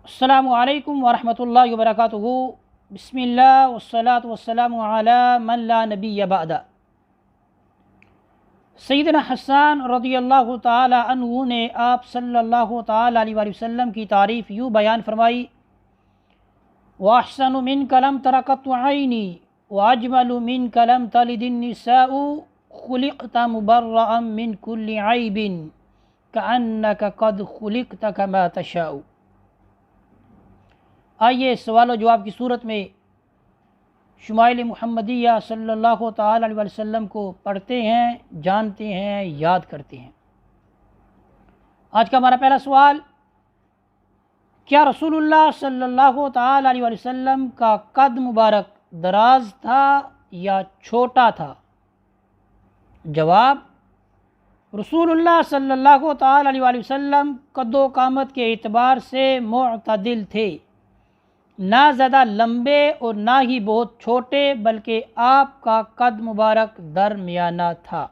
السلام علیکم ورحمۃ اللہ وبرکاتہ۔ بسم اللہ والصلاة والسلام علی من لا نبی بعد۔ سیدنا حسان رضی اللہ تعالی عنہ نے آپ صلی اللہ تعالی علیہ وآلہ وسلم کی تعریف یوں بیان فرمائی: وَأَحْسَنُ مِنْكَ لَمْ تَرَ قَطُّ عَيْنِي وَأَجْمَلُ مِنْكَ لَمْ تَلِدِ النِّسَاءُ خُلِقْتَ مُبَرَّأً مِنْ كُلِّ عَيْبٍ كَأَنَّكَ قَدْ خُلِقْتَ كَمَا تَشَاءُ۔ آئیے سوال و جواب کی صورت میں شمائل محمدیہ صلی اللہ تعالی علیہ وسلم کو پڑھتے ہیں، جانتے ہیں، یاد کرتے ہیں۔ آج کا ہمارا پہلا سوال: کیا رسول اللہ صلی اللہ تعالی علیہ وسلم کا قد مبارک دراز تھا یا چھوٹا تھا؟ جواب: رسول اللہ صلی اللہ تعالی علیہ وسلم قد و قامت کے اعتبار سے معتدل تھے، نہ زیادہ لمبے اور نہ ہی بہت چھوٹے، بلکہ آپ کا قد مبارک درمیانہ تھا۔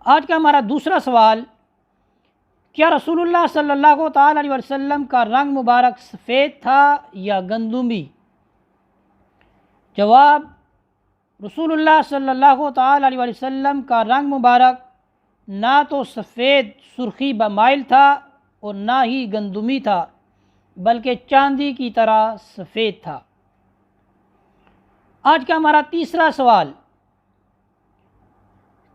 آج کا ہمارا دوسرا سوال: کیا رسول اللہ صلی اللہ تعالی علیہ وسلم کا رنگ مبارک سفید تھا یا گندمی؟ جواب: رسول اللہ صلی اللہ تعالی علیہ وسلم کا رنگ مبارک نہ تو سفید سرخی بمائل تھا اور نہ ہی گندمی تھا، بلکہ چاندی کی طرح سفید تھا۔ آج کا ہمارا تیسرا سوال: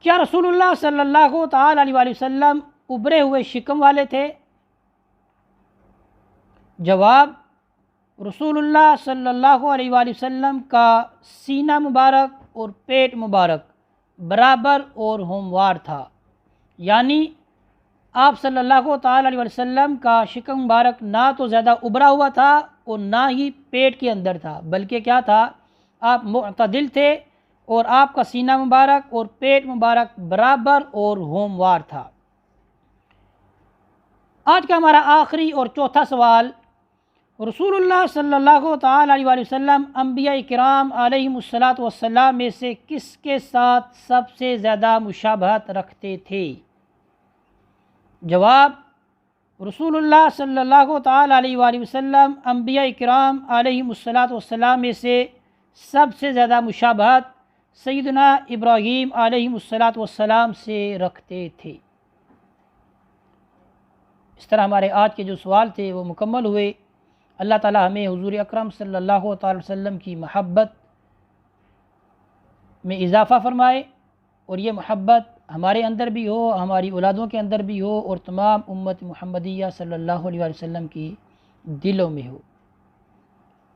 کیا رسول اللہ صلی اللہ تعالی علیہ وسلم ابھرے ہوئے شکم والے تھے؟ جواب: رسول اللہ صلی اللہ علیہ وسلم کا سینہ مبارک اور پیٹ مبارک برابر اور ہموار تھا، یعنی آپ صلی اللہ تعالی علیہ وسلم کا شکم مبارک نہ تو زیادہ ابھرا ہوا تھا اور نہ ہی پیٹ کے اندر تھا، بلکہ کیا تھا؟ آپ معتدل تھے اور آپ کا سینہ مبارک اور پیٹ مبارک برابر اور ہموار تھا۔ آج کا ہمارا آخری اور چوتھا سوال: رسول اللہ صلی اللہ تعالی علیہ وسلم انبیاء کرام علیہم الصلاۃ والسلام میں سے کس کے ساتھ سب سے زیادہ مشابہت رکھتے تھے؟ جواب: رسول اللہ صلی اللہ تعالی علیہ وآلہ وسلم انبیاء کرام علیہم الصلاۃ والسلام میں سے سب سے زیادہ مشابہت سیدنا ابراہیم علیہم الصلاۃ والسلام سے رکھتے تھے۔ اس طرح ہمارے آج کے جو سوال تھے وہ مکمل ہوئے۔ اللہ تعالی ہمیں حضور اکرم صلی اللہ تعالی وسلم کی محبت میں اضافہ فرمائے، اور یہ محبت ہمارے اندر بھی ہو، ہماری اولادوں کے اندر بھی ہو، اور تمام امت محمدیہ صلی اللہ علیہ وسلم کی دلوں میں ہو۔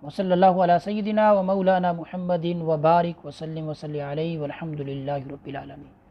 وصلی اللہ علی سیدنا و مولانا محمد وبارک وسلم وصلی علیہ والحمد للہ رب العالمین۔